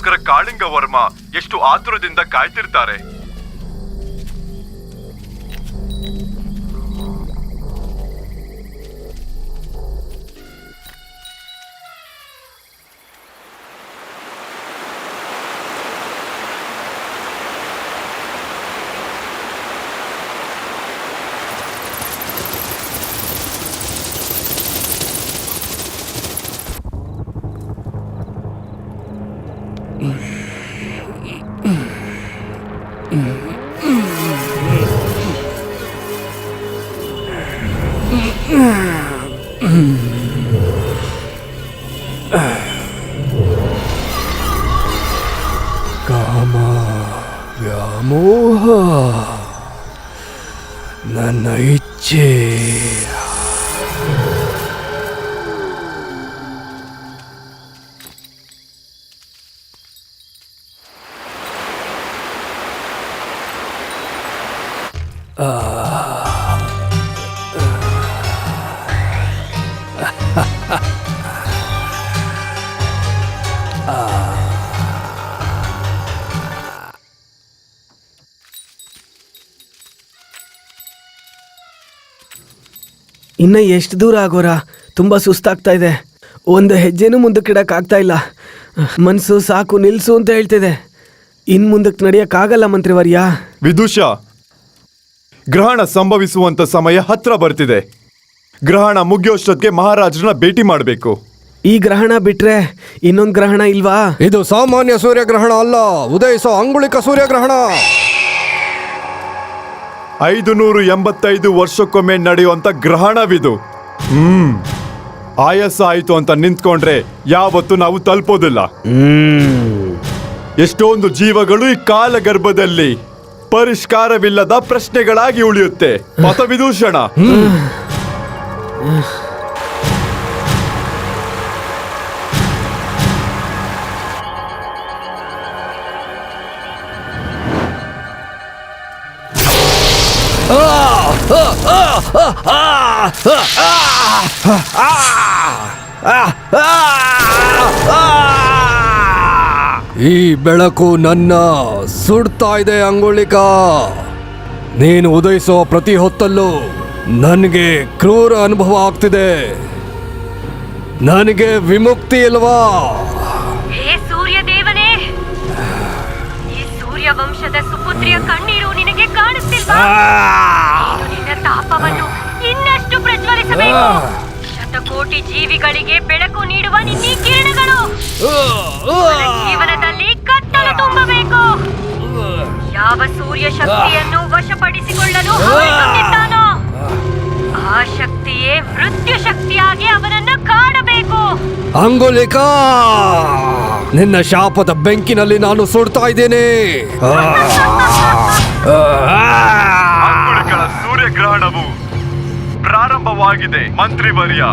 ಇದಕ್ಕೋಸ್ಕರ ಕಾಳಿಂಗ ವರ್ಮ ಎಷ್ಟು ಆತುರದಿಂದ ಕಾಯ್ತಿರ್ತಾರೆ. ಕಾಮ ವ್ಯಾಮೋಹ ನನ್ನ ಇಚ್ಛೆ. ಇನ್ನು ಎಷ್ಟು ದೂರ ಆಗೋರ? ತುಂಬ ಸುಸ್ತಾಗ್ತಾ ಇದೆ. ಒಂದು ಹೆಜ್ಜೆನೂ ಮುಂದಕ್ಕೆ ಇಡೋಕ್ಕಾಗ್ತಾ ಇಲ್ಲ. ಮನಸ್ಸು ಸಾಕು ನಿಲ್ಲಿಸು ಅಂತ ಹೇಳ್ತಿದೆ. ಇನ್ನು ಮುಂದಕ್ಕೆ ನಡೆಯೋಕ್ಕಾಗಲ್ಲ ಮಂತ್ರಿವರ್ಯ. ವಿದುಷ, ಗ್ರಹಣ ಸಂಭವಿಸುವಂತ ಸಮಯ ಹತ್ರ ಬರ್ತಿದೆ. ಗ್ರಹಣ ಮುಗಿಯೋಷ್ಟೊತ್ತಿಗೆ ಮಹಾರಾಜರನ್ನ ಭೇಟಿ ಮಾಡಬೇಕು. ಈ ಗ್ರಹಣ ಬಿಟ್ರೆ ಇನ್ನೊಂದು ಗ್ರಹಣ ಇಲ್ವಾ? ಇದು ಸಾಮಾನ್ಯ ಸೂರ್ಯಗ್ರಹಣ ಅಲ್ಲ, ಉದಯಿಸೋ ಅಂಗುಳಿಕ ಸೂರ್ಯಗ್ರಹಣ. 585 ವರ್ಷಕ್ಕೊಮ್ಮೆ ನಡೆಯುವಂತ ಗ್ರಹಣವಿದು. ಆಯಾಸ ಆಯ್ತು ಅಂತ ನಿಂತ್ಕೊಂಡ್ರೆ ಯಾವತ್ತು ನಾವು ತಲುಪೋದಿಲ್ಲ. ಎಷ್ಟೊಂದು ಜೀವಗಳು ಈ ಕಾಲಗರ್ಭದಲ್ಲಿ ಪರಿಷ್ಕಾರವಿಲ್ಲದ ಪ್ರಶ್ನೆಗಳಾಗಿ ಉಳಿಯುತ್ತೆ. ಪಥವಿದೂಷಣ, ಈ ಬೆಳಕು ನನ್ನ ಸುಡ್ತಾ ಇದೆ ಅಂಗುಳಿಕ. ನೀನು ಉದಯಿಸುವ ಪ್ರತಿ ಹೊತ್ತಲ್ಲೂ ನನಗೆ ಕ್ರೂರ ಅನುಭವ ಆಗ್ತಿದೆ. ನನಗೆ ವಿಮುಕ್ತಿ ಇಲ್ವಾ? ಹೇ ಸೂರ್ಯ ದೇವನೇ, ಈ ಸೂರ್ಯ ವಂಶದ ಸುಪುತ್ರಿಯ ಕಣ್ಣೀರು ನಿನಗೆ ಕಾಣಿಸ್ತಿಲ್ವಾ? ನಿನ್ನ ತಾಪವನ್ನು ಇನ್ನಷ್ಟು ಪ್ರಜ್ವಲಿಸಬೇಕು. ಶತಕೋಟಿ ಜೀವಿಗಳಿಗೆ ಬೆಳಕು ನೀಡುವ ನಿನ್ನ ಕಿರಣಗಳು ಜೀವನದಲ್ಲಿ ಕತ್ತಲು ತುಂಬಬೇಕು. ಯಾವ ಸೂರ್ಯ ಶಕ್ತಿಯನ್ನು ವಶಪಡಿಸಿಕೊಳ್ಳಲು ಹವಣಿಸುತ್ತಿದ್ದಾನೋ ಆ ಶಕ್ತಿಯೇ ಮೃತ್ಯು ಶಕ್ತಿಯಾಗಿ ಅವನನ್ನು ಕಾಣಬೇಕು. ಅಂಗುಲಿಕ, ನಿನ್ನ ಶಾಪದ ಬೆಂಕಿನಲ್ಲಿ ನಾನು ಸುಡ್ತಾ ಇದ್ದೇನೆ. ಅಂಗುಳಿಕಳ ಸೂರ್ಯಗ್ರಹಣವು ಪ್ರಾರಂಭವಾಗಿದೆ ಮಂತ್ರಿವರ್ಯ.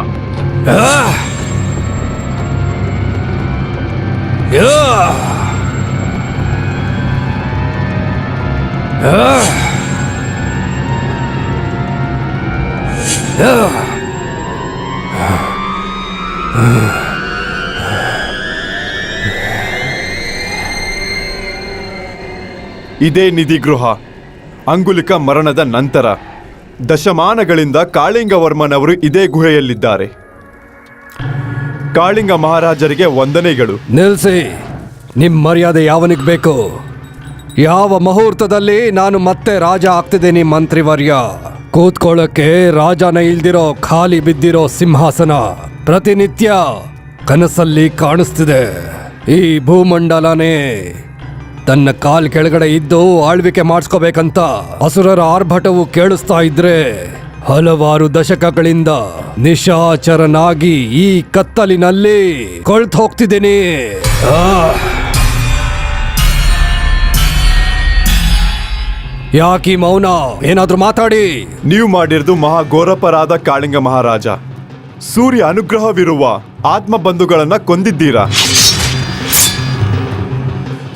ಇದೇ ನಿಧಿಗೃಹ. ಅಂಗುಲಿಕ ಮರಣದ ನಂತರ ದಶಮಾನಗಳಿಂದ ಕಾಳಿಂಗವರ್ಮನವರು ಇದೇ ಗುಹೆಯಲ್ಲಿದ್ದಾರೆ. ಕಾಳಿಂಗ ಮಹಾರಾಜರಿಗೆ ವಂದನೆಗಳು. ನಿಲ್ಸಿ, ನಿಮ್ ಮರ್ಯಾದೆ ಯಾವನಿಗೆ ಬೇಕು? ಯಾವ ಮುಹೂರ್ತದಲ್ಲಿ ನಾನು ಮತ್ತೆ ರಾಜ ಆಗ್ತಿದ್ದೀನಿ ಮಂತ್ರಿವರ್ಯ? ಕೂತ್ಕೊಳ್ಳಕ್ಕೆ ರಾಜನ ಇಲ್ದಿರೋ ಖಾಲಿ ಬಿದ್ದಿರೋ ಸಿಂಹಾಸನ ಪ್ರತಿನಿತ್ಯ ಕನಸಲ್ಲಿ ಕಾಣಿಸ್ತಿದೆ. ಈ ಭೂಮಂಡಲನೇ ತನ್ನ ಕಾಲ್ ಕೆಳಗಡೆ ಇದ್ದು ಆಳ್ವಿಕೆ ಮಾಡಿಸ್ಕೋಬೇಕಂತ ಅಸುರರ ಆರ್ಭಟವು ಕೇಳಿಸ್ತಾ ಇದ್ರೆ ಹಲವಾರು ದಶಕಗಳಿಂದ ನಿಶಾಚರನಾಗಿ ಈ ಕತ್ತಲಿನಲ್ಲಿ ಕೊಳ್ತು ಹೋಗ್ತಿದ್ದೀನಿ. ಯಾಕಿ ಮೌನ? ಏನಾದ್ರೂ ಮಾತಾಡಿ. ನೀವು ಮಾಡಿರೋದು ಮಹಾಘೋರಪರಾಧ ಕಾಳಿಂಗ ಮಹಾರಾಜ. ಸೂರ್ಯ ಅನುಗ್ರಹವಿರುವ ಆತ್ಮಬಂಧುಗಳನ್ನ ಕೊಂದಿದ್ದೀರಾ.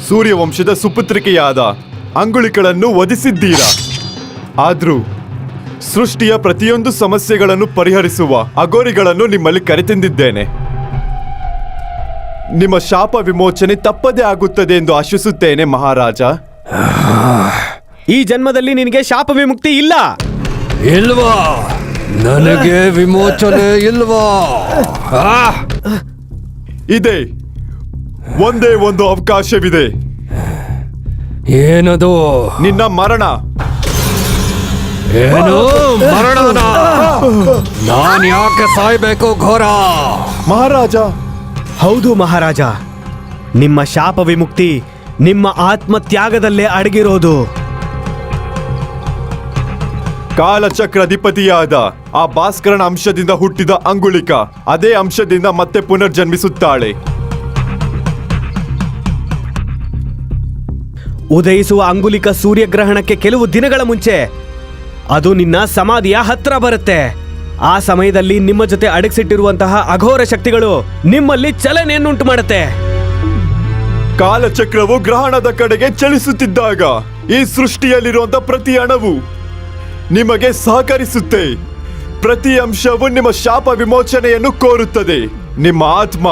ಸೂರ್ಯ ವಂಶದ ಸುಪುತ್ರಿಕೆಯಾದ ಅಂಗುಳಿಕಳನ್ನು ವಧಿಸಿದ್ದೀರಾ. ಆದ್ರೂ ಸೃಷ್ಟಿಯ ಪ್ರತಿಯೊಂದು ಸಮಸ್ಯೆಗಳನ್ನು ಪರಿಹರಿಸುವ ಅಗೋರಿಗಳನ್ನು ನಿಮ್ಮಲ್ಲಿ ಕರೆತಂದಿದ್ದೇನೆ. ನಿಮ್ಮ ಶಾಪ ವಿಮೋಚನೆ ತಪ್ಪದೇ ಆಗುತ್ತದೆ ಎಂದು ಆಶಿಸುತ್ತೇನೆ ಮಹಾರಾಜ. ಈ ಜನ್ಮದಲ್ಲಿ ನಿನಗೆ ಶಾಪ ವಿಮುಕ್ತಿ ಇಲ್ಲ. ಇಲ್ವಾ? ನನಗೆ ವಿಮೋಚನೆ ಇಲ್ವಾ? ಇದೆ, ಒಂದೇ ಒಂದು ಅವಕಾಶವಿದೆ. ಏನದು? ನಿನ್ನ ಮರಣ. ಏನು ಮರಣನ? ನಾನ್ ಯಾಕೆ ಸಾಯ್ಬೇಕು ಘೋರ? ಮಹಾರಾಜ, ಹೌದು ಮಹಾರಾಜ, ನಿಮ್ಮ ಶಾಪ ವಿಮುಕ್ತಿ ನಿಮ್ಮ ಆತ್ಮತ್ಯಾಗದಲ್ಲೇ ಅಡಗಿರೋದು. ಕಾಲಚಕ್ರಾಧಿಪತಿಯಾದ ಆ ಭಾಸ್ಕರನ ಅಂಶದಿಂದ ಹುಟ್ಟಿದ ಅಂಗುಳಿಕ ಅದೇ ಅಂಶದಿಂದ ಮತ್ತೆ ಪುನರ್ಜನ್ಮಿಸುತ್ತಾಳೆ. ಉದಯಿಸುವ ಅಂಗುಲಿಕ ಸೂರ್ಯಗ್ರಹಣಕ್ಕೆ ಕೆಲವು ದಿನಗಳ ಮುಂಚೆ ಅದು ನಿನ್ನ ಸಮಾಧಿಯ ಹತ್ರ ಬರುತ್ತೆ. ಆ ಸಮಯದಲ್ಲಿ ನಿಮ್ಮ ಜೊತೆ ಅಡಗಿಸಿಟ್ಟಿರುವಂತಹ ಅಘೋರ ಶಕ್ತಿಗಳು ನಿಮ್ಮಲ್ಲಿ ಚಲನೆಯನ್ನುಂಟು ಮಾಡುತ್ತೆ. ಕಾಲಚಕ್ರವು ಗ್ರಹಣದ ಕಡೆಗೆ ಚಲಿಸುತ್ತಿದ್ದಾಗ ಈ ಸೃಷ್ಟಿಯಲ್ಲಿರುವಂತಹ ಪ್ರತಿ ಅಣುವು ನಿಮಗೆ ಸಹಕರಿಸುತ್ತೆ. ಪ್ರತಿ ಅಂಶವು ನಿಮ್ಮ ಶಾಪ ವಿಮೋಚನೆಯನ್ನು ಕೋರುತ್ತದೆ. ನಿಮ್ಮ ಆತ್ಮ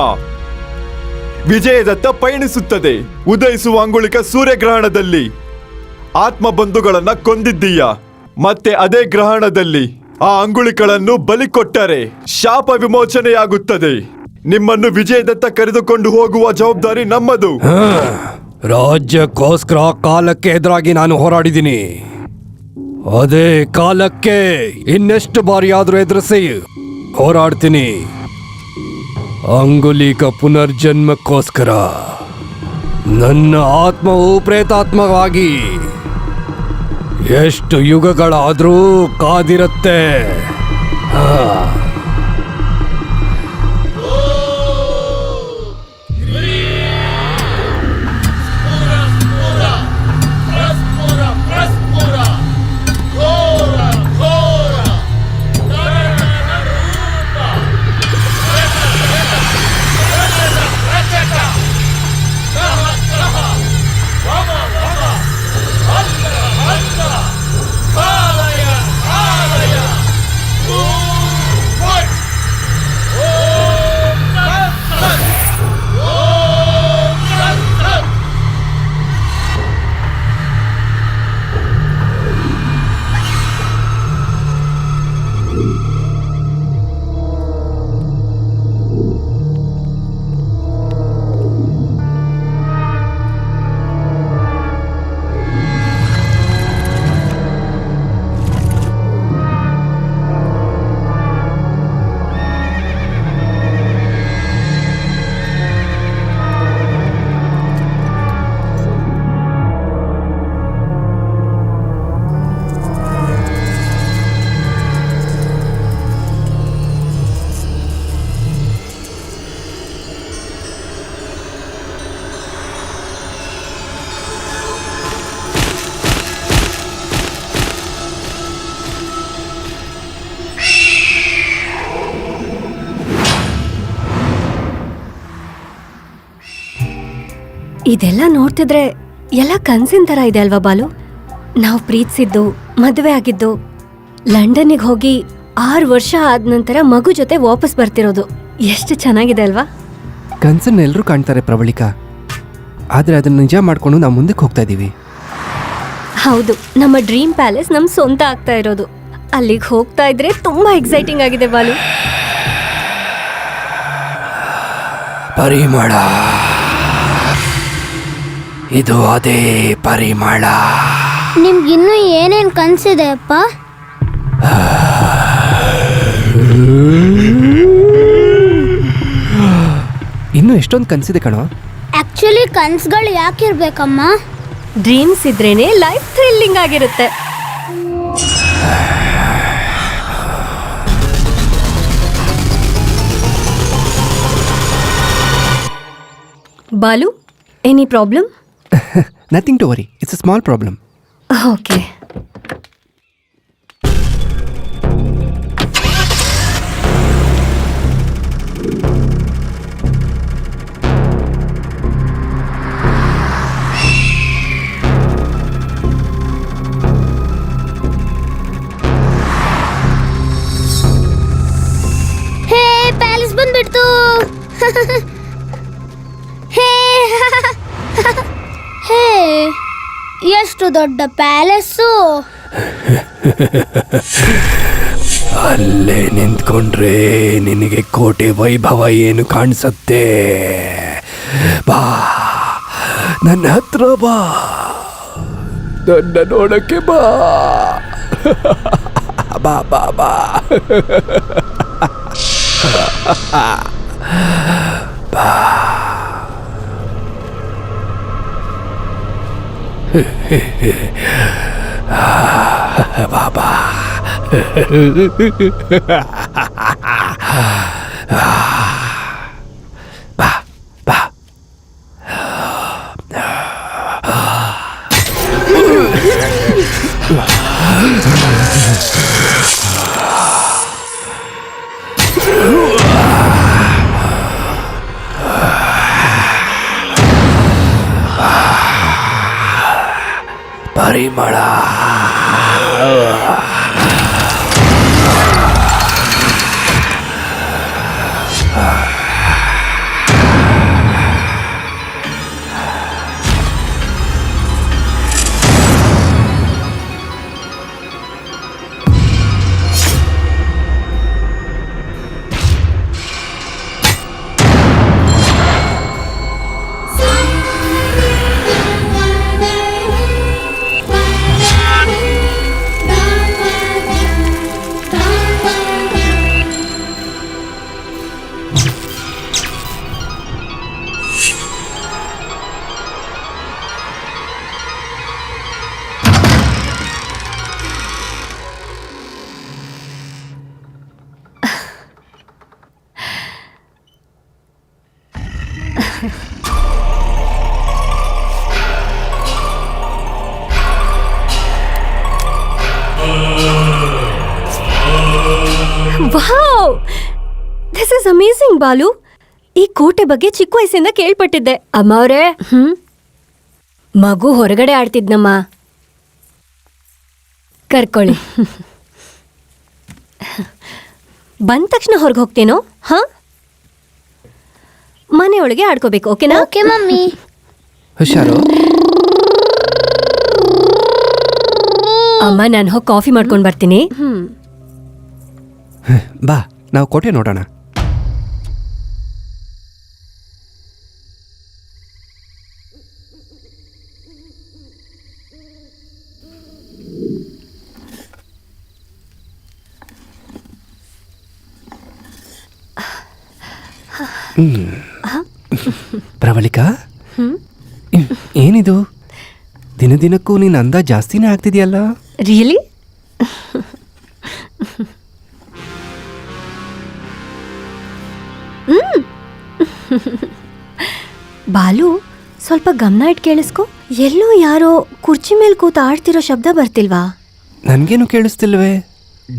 ವಿಜಯದತ್ತ ಪಯಣಿಸುತ್ತದೆ. ಉದಯಿಸುವ ಅಂಗುಳಿಕ ಸೂರ್ಯಗ್ರಹಣದಲ್ಲಿ ಆತ್ಮ ಬಂಧುಗಳನ್ನ ಕೊಂದಿದ್ದೀಯ. ಮತ್ತೆ ಅದೇ ಗ್ರಹಣದಲ್ಲಿ ಆ ಅಂಗುಳಿಗಳನ್ನು ಬಲಿ ಕೊಟ್ಟರೆ ಶಾಪ ವಿಮೋಚನೆಯಾಗುತ್ತದೆ. ನಿಮ್ಮನ್ನು ವಿಜಯದತ್ತ ಕರೆದುಕೊಂಡು ಹೋಗುವ ಜವಾಬ್ದಾರಿ ನಮ್ಮದು. ರಾಜ್ಯಕ್ಕೋಸ್ಕರ ಕಾಲಕ್ಕೆ ಎದುರಾಗಿ ನಾನು ಹೋರಾಡಿದ್ದೀನಿ. ಅದೇ ಕಾಲಕ್ಕೆ ಇನ್ನೆಷ್ಟು ಬಾರಿ ಆದ್ರೂ ಎದುರಿಸಿ ಹೋರಾಡ್ತೀನಿ. ಅಂಗುಲಿಕ ಪುನರ್ಜನ್ಮಕ್ಕೋಸ್ಕರ ನನ್ನ ಆತ್ಮವು ಪ್ರೇತಾತ್ಮವಾಗಿ ಎಷ್ಟು ಯುಗಗಳಾದ್ರೂ ಕಾದಿರುತ್ತೆ. ಇದೆಲ್ಲ ನೋಡ್ತಿದ್ರೆ ಎಲ್ಲ ಕನ್ಸಿನ ಥರ ಇದೆ ಅಲ್ವಾ ಬಾಲು? ನಾವು ಪ್ರೀತಿಸಿದ್ದು, ಮದುವೆ ಆಗಿದ್ದು, ಲಂಡನ್ನಿಗೆ ಹೋಗಿ 6 ವರ್ಷ ಆದ ನಂತರ ಮಗು ಜೊತೆ ವಾಪಸ್ ಬರ್ತಿರೋದು ಎಷ್ಟು ಚೆನ್ನಾಗಿದೆ ಅಲ್ವಾ? ಕನ್ಸನ್ನು ಎಲ್ಲರೂ ಕಾಣ್ತಾರೆ ಪ್ರವಳಿಕಾ, ಆದರೆ ಅದನ್ನು ನಿಜ ಮಾಡಿಕೊಂಡು ನಾವು ಮುಂದಕ್ಕೆ ಹೋಗ್ತಾ ಇದ್ದೀವಿ. ಹೌದು, ನಮ್ಮ ಡ್ರೀಮ್ ಪ್ಯಾಲೇಸ್ ನಮ್ಮ ಸ್ವಂತ ಆಗ್ತಾ ಇರೋದು. ಅಲ್ಲಿಗೆ ಹೋಗ್ತಾ ಇದ್ರೆ ತುಂಬಾ ಎಕ್ಸೈಟಿಂಗ್ ಆಗಿದೆ ಬಾಲು. ಪರಿಮಳ, ಇದು ಅದೇ ಪರಿಮಳ. ನಿಮ್ಗಿನ್ನೂ ಏನೇನು ಕನಸಿದೆ ಅಪ್ಪ? ಇನ್ನೂ ಎಷ್ಟೊಂದು ಕನಸಿದೆ ಕಣೋ. ಆಕ್ಚುಲಿ ಕನಸುಗಳು ಯಾಕಿರ್ಬೇಕಮ್ಮ? ಡ್ರೀಮ್ಸ್ ಇದ್ರೇನೆ ಲೈಫ್ ಥ್ರಿಲ್ಲಿಂಗ್ ಆಗಿರುತ್ತೆ. Balu, any problem? Nothing to worry, it's a small problem. Okay. Hey, palace ಬಂದ್ಬಿಡ್ತು. 3, 2, 1 ಆಕ್ಷನ್. ಅಷ್ಟು ದೊಡ್ಡ ಪ್ಯಾಲೇಸು. ಅಲ್ಲೇ ನಿಂತ್ಕೊಂಡ್ರೆ ನಿನಗೆ ಕೋಟೆ ವೈಭವ ಏನು ಕಾಣಿಸುತ್ತೆ. ಬಾ, ನನ್ನ ಹತ್ರ ಬಾ, ನನ್ನ ನೋಡಕ್ಕೆ ಬಾ. ಬಾ ಬಾ ಬಾ. ಬಾ. ಬಾಬಾ. ಬಾ ಬಾ. ಪರಿಮಳ. Wow, this is amazing Balu. ಈ ಕೋಟೆ ಬಗ್ಗೆ ಚಿಕ್ಕ ವಯಸ್ಸಿಂದ ಕೇಳ್ಪಟ್ಟಿದ್ದೆ. ಅಮ್ಮ ಅವರೇ, ಮಗು ಹೊರಗಡೆ ಆಡ್ತಿದ್ನಮ್ಮ, ಕರ್ಕೊಳ್ಳಿ. ಬಂದ ತಕ್ಷಣ ಹೊರಗೆ ಹೋಗ್ತೇನೋ? ಹಾ, ಮನೆಯೊಳಗೆ ಆಡ್ಕೋಬೇಕು. ಓಕೆನಾ? Okay mummy. ಹುಷಾರು. ಅಮ್ಮ, ನಾನು ಹೋಗಿ ಕಾಫಿ ಮಾಡ್ಕೊಂಡು ಬರ್ತೀನಿ. ಬಾ, ನಾವು ಕೋಟೆ ನೋಡೋಣ. ಪ್ರವಳಿಕಾ, ಏನಿದು? ದಿನ ದಿನಕ್ಕೂ ನೀನು ಅಂದ ಜಾಸ್ತಿನೇ ಆಗ್ತಿದೆಯಲ್ಲ. ರಿಯಲಿ? ಬಾಲು, ಸ್ವಲ್ಪ ಗಮನ ಇಟ್ಟು ಕೇಳಿಸ್ಕೊ. ಎಲ್ಲೋ ಯಾರೋ ಕುರ್ಚಿ ಮೇಲೆ ಕೂತು ಆಡ್ತಿರೋ ಶಬ್ದ ಬರ್ತಿಲ್ವಾ? ನನಗೇನು ಕೇಳಿಸ್ತಿಲ್ವೇ?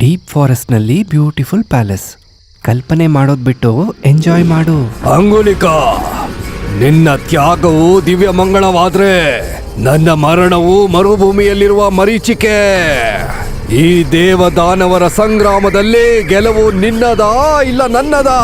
ಡೀಪ್ ಫಾರೆಸ್ಟ್ನಲ್ಲಿ ಬ್ಯೂಟಿಫುಲ್ ಪ್ಯಾಲೇಸ್. ಕಲ್ಪನೆ ಮಾಡೋದು ಬಿಟ್ಟು ಎಂಜಾಯ್ ಮಾಡು. ಅಂಗುಲಿಕಾ, ನಿನ್ನ ತ್ಯಾಗವು ದಿವ್ಯ ಮಂಗಳವಾದ್ರೆ ನನ್ನ ಮರಣವು ಮರುಭೂಮಿಯಲ್ಲಿರುವ ಮರೀಚಿಕೆ. ಈ ದೇವದಾನವರ ಸಂಗ್ರಾಮದಲ್ಲಿ ಗೆಲುವು ನಿನ್ನದಾ ಇಲ್ಲ ನನ್ನದಾ?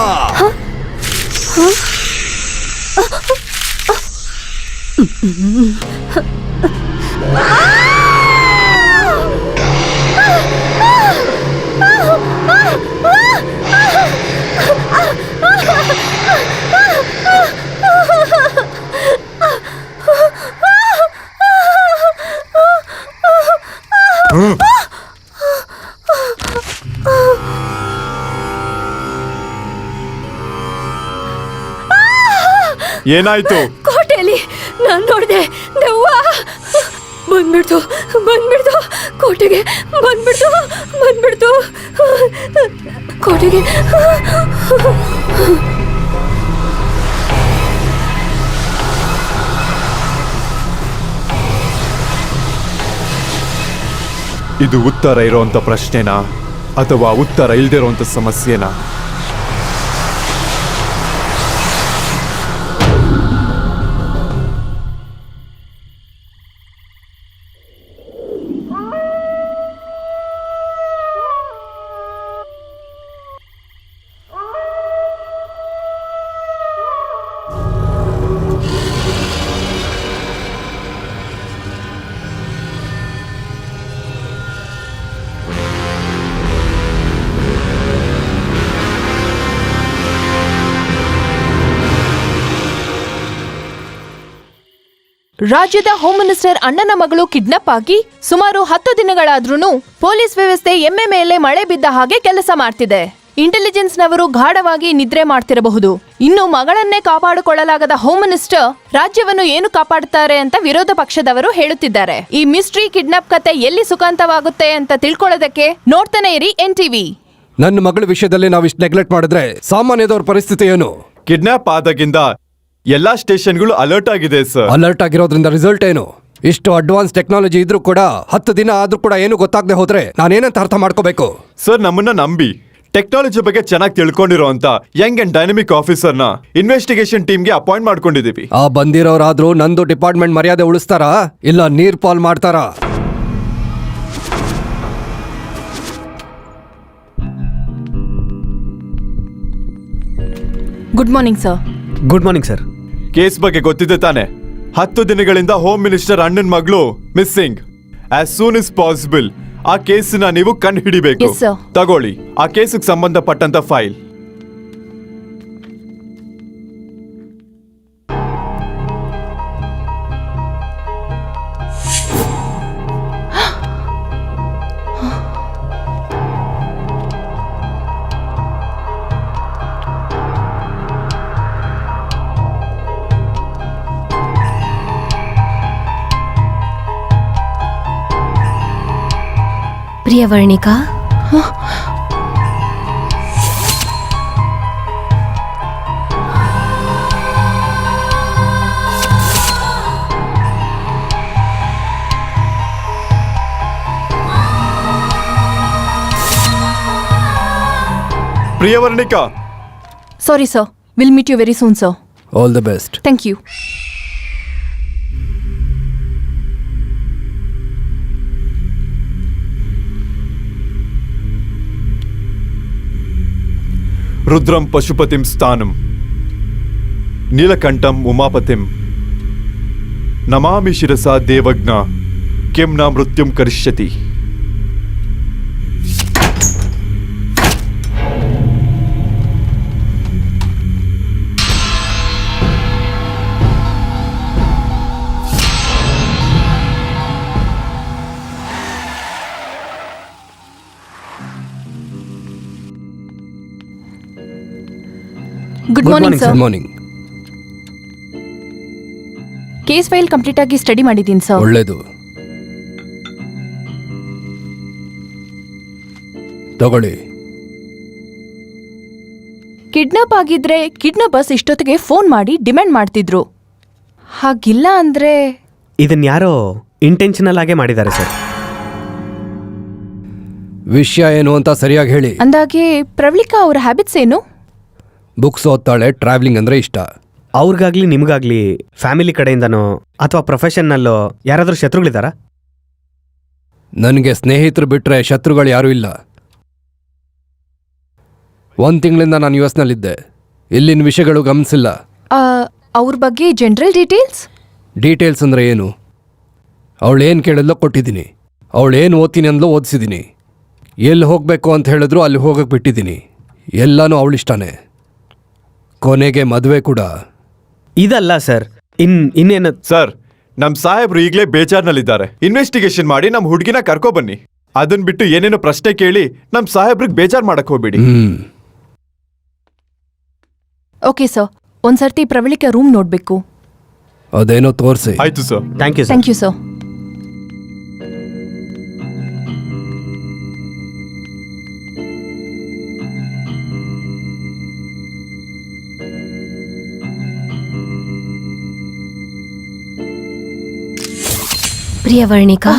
ಏನಾಯ್ತು? ಕೋಟೆಯಲ್ಲಿ ನಾನು ನೋಡಿದೆ, ದೆವ್ವ ಬಂದ್ಬಿಡ್ತು, ಬಂದ್ಬಿಡ್ತು ಕೋಟೆಗೆ, ಬಂದ್ಬಿಡ್ತು ಕೋಟೆಗೆ. ಇದು ಉತ್ತರ ಇರೋಂಥ ಪ್ರಶ್ನೆನಾ ಅಥವಾ ಉತ್ತರ ಇಲ್ದಿರೋಂಥ ಸಮಸ್ಯೆನಾ? ರಾಜ್ಯದ ಹೋಮ್ ಮಿನಿಸ್ಟರ್ ಅಣ್ಣನ ಮಗಳು ಕಿಡ್ನಾಪ್ ಆಗಿ ಸುಮಾರು 10 ದಿನಗಳಾದ್ರೂ ಪೊಲೀಸ್ ವ್ಯವಸ್ಥೆ ಎಮ್ಮೆ ಮೇಲೆ ಮಳೆ ಬಿದ್ದ ಹಾಗೆ ಕೆಲಸ ಮಾಡ್ತಿದೆ. ಇಂಟೆಲಿಜೆನ್ಸ್ ನವರು ಗಾಢವಾಗಿ ನಿದ್ರೆ ಮಾಡ್ತಿರಬಹುದು. ಇನ್ನು ಮಗಳನ್ನೇ ಕಾಪಾಡಿಕೊಳ್ಳಲಾಗದ ಹೋಮ್ ಮಿನಿಸ್ಟರ್ ರಾಜ್ಯವನ್ನು ಏನು ಕಾಪಾಡುತ್ತಾರೆ ಅಂತ ವಿರೋಧ ಪಕ್ಷದವರು ಹೇಳುತ್ತಿದ್ದಾರೆ. ಈ ಮಿಸ್ಟ್ರಿ ಕಿಡ್ನಾಪ್ ಕತೆ ಎಲ್ಲಿ ಸುಖಾಂತವಾಗುತ್ತೆ ಅಂತ ತಿಳ್ಕೊಳ್ಳೋದಕ್ಕೆ ನೋಡ್ತಾನೆ ಇರಿ NTV. ನನ್ನ ಮಗಳ ವಿಷಯದಲ್ಲಿ ನಾವು ಇಷ್ಟು ನೆಗ್ಲೆಕ್ಟ್ ಮಾಡಿದ್ರೆ ಸಾಮಾನ್ಯದವ್ರ ಪರಿಸ್ಥಿತಿ ಏನು? ಕಿಡ್ನಾಪ್ ಆದಾಗಿಂದ ಎಲ್ಲಾ ಸ್ಟೇಷನ್ಗಳು ಅಲರ್ಟ್ ಆಗಿದೆ ಸರ್. ಅಲರ್ಟ್ ಆಗಿರೋದ್ರಿಂದ ರಿಸಲ್ಟ್ ಏನು? ಇಷ್ಟು ಅಡ್ವಾನ್ಸ್ ಟೆಕ್ನಾಲಜಿ ಇದ್ರೂ ಕೂಡ 10 ದಿನ ಆದ್ರೂ ಕೂಡ ಏನು ಗೊತ್ತಾಗದೆ ಹೋದ್ರೆ ನಾನೇನಂತ ಅರ್ಥ ಮಾಡ್ಕೋಬೇಕು? ಸರ್, ನಮ್ಮನ್ನ ನಂಬಿ ಟೆಕ್ನಾಲಜಿ ಬಗ್ಗೆ ಚೆನ್ನಾಗಿ ತಿಳ್ಕೊಂಡಿರೋ ಅಂತ ಯಂಗ್ ಅಂಡ್ ಡೈನಮಿಕ್ ಆಫೀಸರ್ನ ಇನ್ವೆಸ್ಟಿಗೇಷನ್ ಟೀಮ್ಗೆ ಅಪಾಯಿಂಟ್ ಮಾಡ್ಕೊಂಡಿದೀವಿ. ಆ ಬಂದಿರೋರಾದ್ರೂ ನಂದು ಡಿಪಾರ್ಟ್ಮೆಂಟ್ ಮರ್ಯಾದೆ ಉಳಿಸ್ತಾರಾ ಇಲ್ಲ ನೀರ್ ಪಾಲ್ ಮಾಡ್ತಾರಾ? Good morning sir. Good morning sir. Case ಬಗ್ಗೆ ಗೊತ್ತಿದೆ ತಾನೆ? 10 ದಿನಗಳಿಂದ ಹೋಮ್ ಮಿನಿಸ್ಟರ್ ಅಣ್ಣನ್ ಮಗಳು missing. As soon is possible ಆ ಕೇಸನ್ನ ನೀವು ಕಂಡು ಹಿಡಿಬೇಕು. Yes, sir. ತಗೊಳ್ಳಿ ಆ ಕೇಸಿಗೆ ಸಂಬಂಧಪಟ್ಟಂತ file. Priyavarnika, Priyavarnika, sorry sir, will meet you very soon sir. All the best. Thank you. ರುದ್ರಂ ಪಶುಪತಿಂ ಸ್ಥಾನಂ ನೀಲಕಂಠಂ ಉಮಾಪತಿಂ ನಮಾಮಿ ಶಿರಸಾ ದೇವಜ್ಞ ಕಿಂ ನ ಮೃತ್ಯುಂ ಕರಿಷ್ಯತಿ. Good morning sir. Good morning. Case file complete ಆಗಿ ಸ್ಟಡಿ ಮಾಡಿದ್ದೀನಿ ಸರ್. ಒಳ್ಳೇದು. ತಗೊಳ್ಳಿ. ಕಿಡ್ನಾಪ್ ಆಗಿದ್ರೆ ಕಿಡ್ನಾಪರ್ಸ್ ಇಷ್ಟೊತ್ತಿಗೆ ಫೋನ್ ಮಾಡಿ ಡಿಮ್ಯಾಂಡ್ ಮಾಡ್ತಿದ್ರು. ಹಾಗಿಲ್ಲ ಅಂದ್ರೆ ಇದನ್ನ ಯಾರೋ ಇಂಟೆನ್ಷನಲ್ ಆಗೇ ಮಾಡಿದ್ದಾರೆ ಸರ್. ವಿಷಯ ಏನು ಅಂತ ಸರಿಯಾಗಿ ಹೇಳಿ. ಅಂದಾಗೆ ಪ್ರವಳಿಕಾ ಅವರ ಹ್ಯಾಬಿಟ್ಸ್ ಏನು? ಬುಕ್ಸ್ ಓದ್ತಾಳೆ, ಟ್ರಾವೆಲಿಂಗ್ ಅಂದ್ರೆ ಇಷ್ಟ. ಅವ್ರಿಗಾಗ್ಲಿ ನಿಮ್ಗಾಗ್ಲಿ ಫ್ಯಾಮಿಲಿ ಕಡೆಯಿಂದನೋ ಅಥವಾ ಪ್ರೊಫೆಷನ್ನಲ್ಲೋ ಯಾರಾದ್ರೂ ಶತ್ರುಗಳಿದಾರಾ? ನನಗೆ ಸ್ನೇಹಿತರು ಬಿಟ್ರೆ ಶತ್ರುಗಳು ಯಾರೂ ಇಲ್ಲ. 1 ತಿಂಗಳಿಂದ ನಾನು US ನಲ್ಲಿದ್ದೆ. ಇಲ್ಲಿನ ವಿಷಯಗಳು ಗಮನಿಸಿಲ್ಲ. ಅವ್ರ ಬಗ್ಗೆ ಜನರಲ್ ಡೀಟೇಲ್ಸ್ ಅಂದ್ರೆ ಏನು? ಅವಳೇನು ಕೇಳಿದ್ಲೋ ಕೊಟ್ಟಿದ್ದೀನಿ. ಅವಳೇನು ಓದ್ತೀನಿ ಅಂದ್ಲೋ ಓದಿಸಿದ್ದೀನಿ. ಎಲ್ಲಿ ಹೋಗಬೇಕು ಅಂತ ಹೇಳಿದ್ರು ಅಲ್ಲಿ ಹೋಗಕ್ಕೆ ಬಿಟ್ಟಿದ್ದೀನಿ. ಎಲ್ಲನೂ ಅವಳಿಷ್ಟಾನೆ. ಕೊನೆಗೆ ಮದುವೆ ಕೂಡ. ಇದಲ್ಲ ಸರ್, ಇನ್ನೇನು ಸರ್, ನಮ್ ಸಾಹೇಬ್ರು ಈಗಲೇ ಬೇಜಾರ್ನಲ್ಲಿದ್ದಾರೆ. ಇನ್ವೆಸ್ಟಿಗೇಷನ್ ಮಾಡಿ ನಮ್ ಹುಡುಗಿನ ಕರ್ಕೊ ಬನ್ನಿ. ಅದನ್ ಬಿಟ್ಟು ಏನೇನೋ ಪ್ರಶ್ನೆ ಕೇಳಿ ನಮ್ ಸಾಹೇಬ್ರಿಗೆ ಬೇಜಾರ್ ಮಾಡಕ್ ಹೋಗ್ಬೇಡಿ. ಓಕೆ ಸರ್, ಒಂದ್ಸರ್ತಿ ಪ್ರವಳಿಕಾ ರೂಮ್ ನೋಡ್ಬೇಕು. ಅದೇನೋ ತೋರಿಸಿ. ಆಯ್ತು sir. Thank you sir. Thank you sir. Priyavarnika,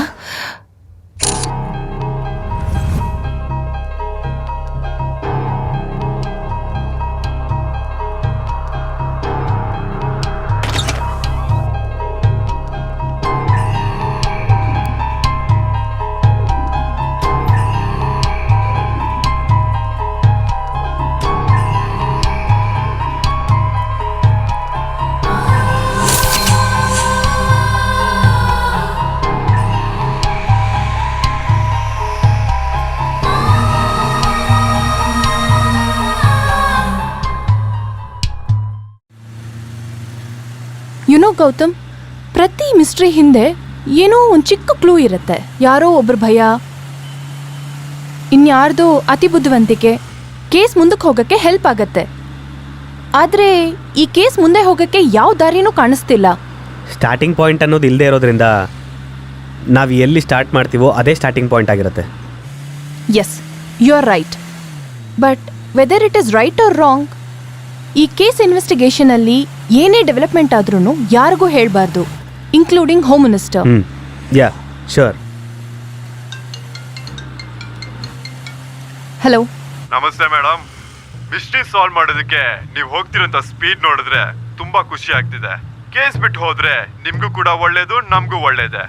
Gautam, ಪ್ರತಿ ಮಿಸ್ಟ್ರಿ ಹಿಂದೆ ಏನೋ ಒಂದು ಚಿಕ್ಕ ಕ್ಲೂ ಇರುತ್ತೆ. ಯಾರೋ ಒಬ್ರ ಭಯ, ಇನ್ಯಾರ್ದೋ ಅತಿ ಬುದ್ಧಿವಂತಿಕೆ ಕೇಸ್ ಮುಂದಕ್ಕೆ ಹೋಗಕ್ಕೆ ಹೆಲ್ಪ್ ಆಗತ್ತೆ. ಆದ್ರೆ ಈ ಕೇಸ್ ಮುಂದೆ ಹೋಗಕ್ಕೆ ಯಾವ ದಾರಿನೂ ಕಾಣಿಸ್ತಿಲ್ಲ. ಸ್ಟಾರ್ಟಿಂಗ್ ಪಾಯಿಂಟ್ ಅನ್ನೋದು ಇಲ್ಲದೆ ಇರೋದ್ರಿಂದ ನಾವು ಎಲ್ಲಿ ಸ್ಟಾರ್ಟ್ ಮಾಡ್ತೀವೋ ಅದೇ ಸ್ಟಾರ್ಟಿಂಗ್ ಪಾಯಿಂಟ್ ಆಗಿರುತ್ತೆ. Yes, you are right. But whether it is right or wrong, ಈ ಕೇಸ್ ಇನ್ವೆಸ್ಟಿಗೇಷನಲ್ಲಿ ಏನೇ ಡೆವಲಪ್ಮೆಂಟ್ ಆದ್ರೂ ಯಾರಿಗೂ ಹೇಳಬಾರ್ದು, including home minister. Ya sure. Hello. ನಮಸ್ತೆ ಮೇಡಮ್. ಮಿಸ್ಟ್ರಿ ಸಾಲ್ವ್ ಮಾಡೋದಕ್ಕೆ ನೀವು ಹೋಗ್ತಿರೋಂಥ ಸ್ಪೀಡ್ ನೋಡಿದ್ರೆ ತುಂಬಾ ಖುಷಿ ಆಗ್ತಿದೆ. ಕೇಸ್ ಬಿಟ್ಟು ಹೋದ್ರೆ ನಿಮ್ಗೂ ಕೂಡ ಒಳ್ಳೇದು, ನಮಗೂ ಒಳ್ಳೇದೆ.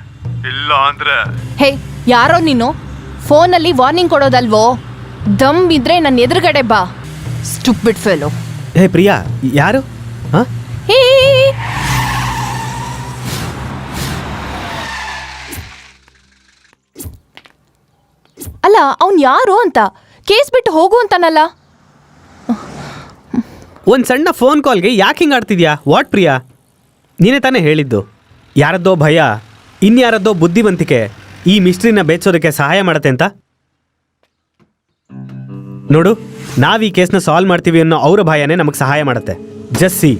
ಇಲ್ಲ ಅಂದ್ರೆ ಹೇ, ಯಾರೋ ನೀನು ಫೋನಲ್ಲಿ ವಾರ್ನಿಂಗ್ ಕೊಡೋದಲ್ವೋ? ದಮ್ ಇದ್ರೆ ನನ್ನ ಎದುರುಗಡೆ ಬಾ, ಸ್ಟುಪಿಡ್ ಫೆಲೋ. ಹೇ ಪ್ರಿಯಾ, ಯಾರು? ಹಾಂ, ಹೇ, ಅಲ್ಲ ಅವ್ನು ಯಾರು ಅಂತ, ಕೇಸ್ ಬಿಟ್ಟು ಹೋಗು ಅಂತಾನಲ್ಲ. ಒಂದು ಸಣ್ಣ ಫೋನ್ ಕಾಲ್ಗೆ ಯಾಕೆ ಹಿಂಗೆ ಆಡ್ತಿದ್ಯಾ? ವಾಟ್ ಪ್ರಿಯಾ? ನೀನೇ ತಾನೇ ಹೇಳಿದ್ದು ಯಾರದ್ದೋ ಭಯ, ಇನ್ಯಾರದ್ದೋ ಬುದ್ಧಿವಂತಿಕೆ ಈ ಮಿಸ್ಟ್ರಿನ ಬೇಚೋದಕ್ಕೆ ಸಹಾಯ ಮಾಡತ್ತೆ ಅಂತ. ನೋಡು, ನಾವು ಈ ಕೇಸ್ನ ಸಾಲ್ವ್ ಮಾಡ್ತೀವಿ ಅನ್ನೋ ಅವರ ಭಯನೇ ನಮಗೆ ಸಹಾಯ ಮಾಡುತ್ತೆ. Just C.